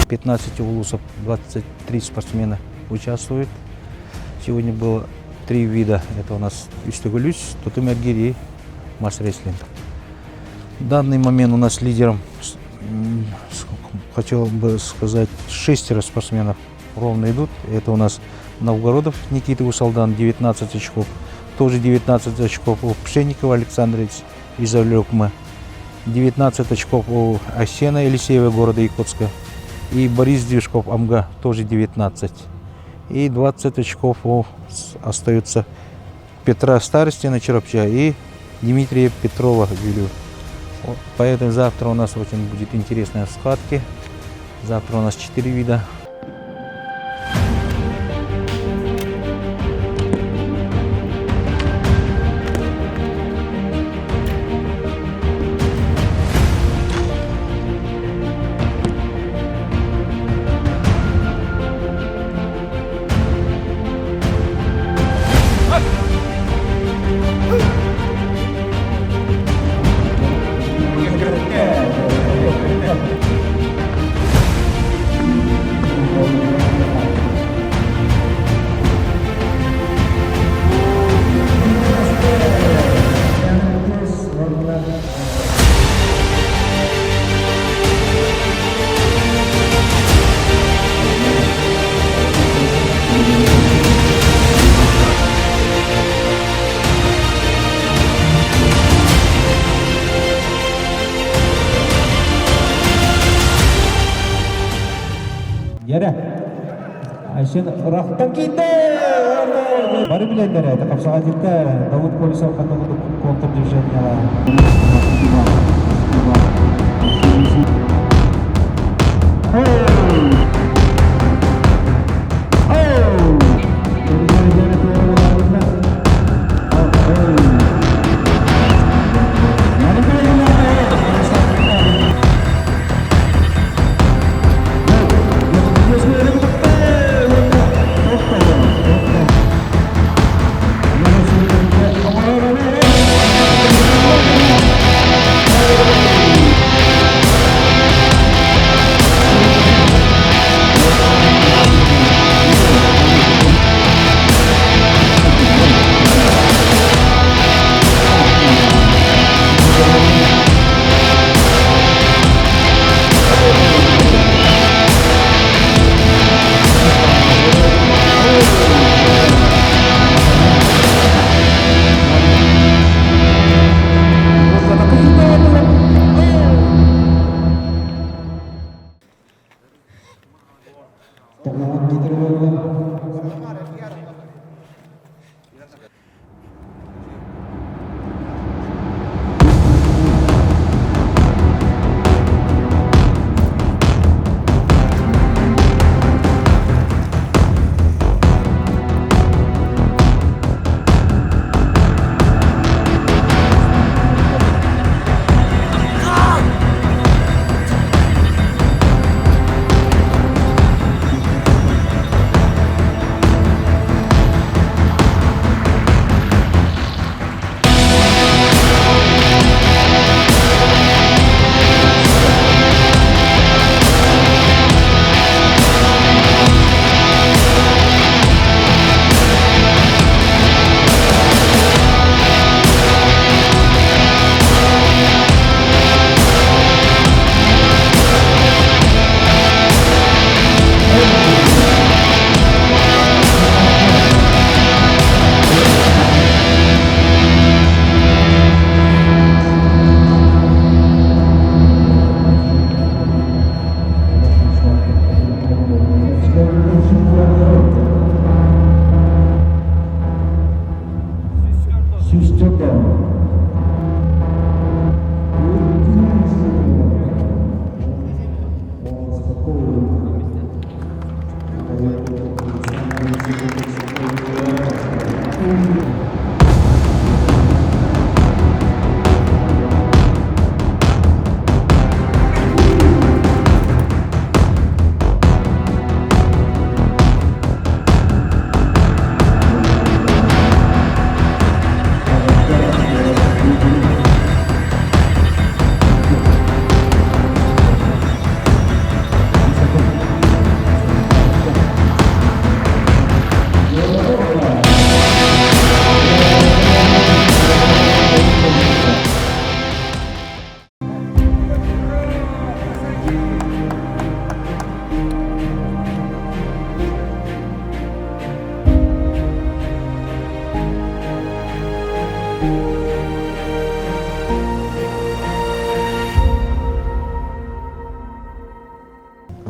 «15 улусов, 23 спортсмена участвуют. Сегодня было 3 вида. Это у нас Истегулюс, Тутумергири, масс-рестлинг. В данный момент у нас лидером, хотел бы сказать, 6 спортсменов ровно идут. Это у нас Новгородов Никита Усалдан, 19 очков. Тоже 19 очков у Пшенникова Александрович из Алёкма. 19 очков у Асена Елисеева города Якутска. И Борис Движков Амга, тоже 19. И 20 очков остаются Петра Старостина Черопча и Дмитрия Петрова Юлю. Поэтому завтра у нас очень будет интересная схватка. Завтра у нас 4 вида. Yara, Aisyah rahtan kita. Baru bilang dah, tak kapsa kita. Daud polis akan untuk counter divisionnya lah.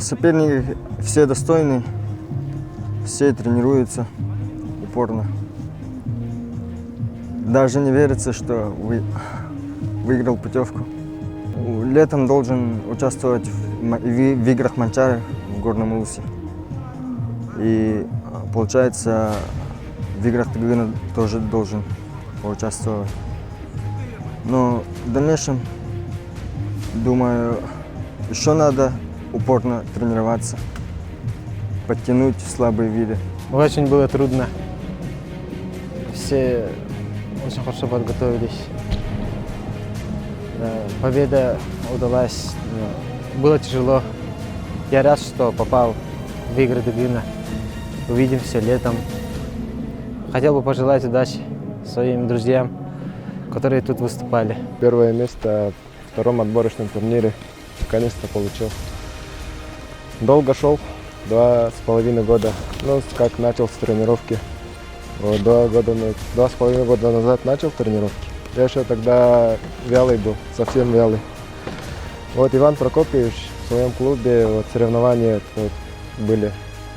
Соперники все достойны, все тренируются упорно. Даже не верится, что выиграл путевку. Летом должен участвовать в играх Манчары в Горном Улусе. И получается, в играх Тагына тоже должен поучаствовать. Но в дальнейшем, думаю, еще надо упорно тренироваться, подтянуть слабые виды. Очень было трудно. Все очень хорошо подготовились. Победа удалась. Было тяжело. Я рад, что попал в игры Тагына. Увидимся летом. Хотел бы пожелать удачи своим друзьям, которые тут выступали. Первое место в втором отборочном турнире наконец-то получил. Долго шел, 2,5 года. Ну, как начал с тренировки. Вот 2,5 года назад начал тренировки. Я еще тогда вялый был, совсем вялый. Вот Иван Прокопьевич в своем клубе, вот соревнования вот, были,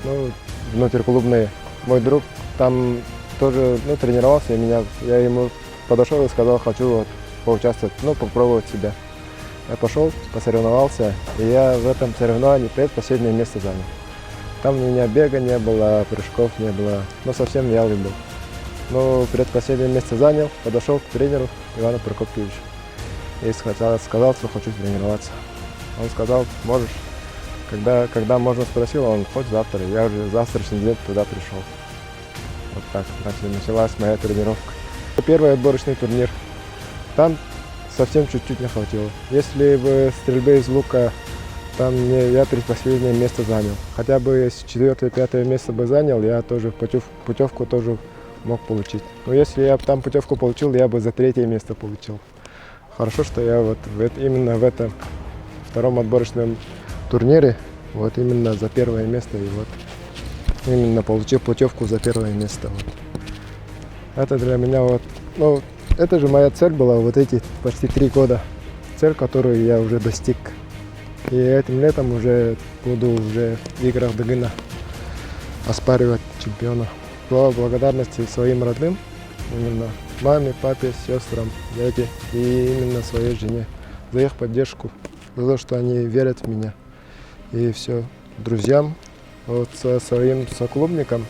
ну, внутриклубные. Мой друг там тоже тренировался, я ему подошел и сказал, хочу вот, поучаствовать, попробовать себя. Я пошел, посоревновался, и я в этом соревновании предпоследнее место занял. Там у меня бега не было, прыжков не было, совсем вялый был. Но предпоследнее место занял, подошел к тренеру Ивану Прокопьевичу и сказал, что хочу тренироваться. Он сказал, можешь. Когда можно спросил, он хоть завтра. Я уже завтрашний день туда пришел. Вот так началась моя тренировка. Первый отборочный турнир. Там совсем чуть-чуть не хватило. Если бы стрельбы из лука, там я предпоследнее место занял. Хотя бы если 4-5 место бы занял, я тоже путевку тоже мог получить. Но если я там путевку получил, я бы за 3 место получил. Хорошо, что я вот именно в этом втором отборочном турнире вот именно за 1 место и вот именно получил путевку за 1 место. Вот. Это для меня вот, это же моя цель была вот эти почти 3 года. Цель, которую я уже достиг. И этим летом уже буду уже в играх Тагына оспаривать чемпиона. Слова благодарности своим родным, именно маме, папе, сестрам, дяде и именно своей жене за их поддержку, за то, что они верят в меня. И все, друзьям, вот со своим соклубникам,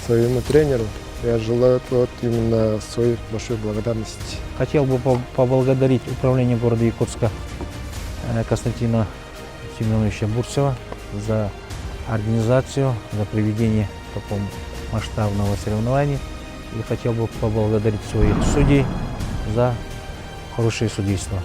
своему тренеру я желаю вот именно своей большой благодарности. Хотел бы поблагодарить управление города Якутска Константина Семеновича Бурцева за организацию, за проведение такого масштабного соревнования. И хотел бы поблагодарить своих судей за хорошее судейство.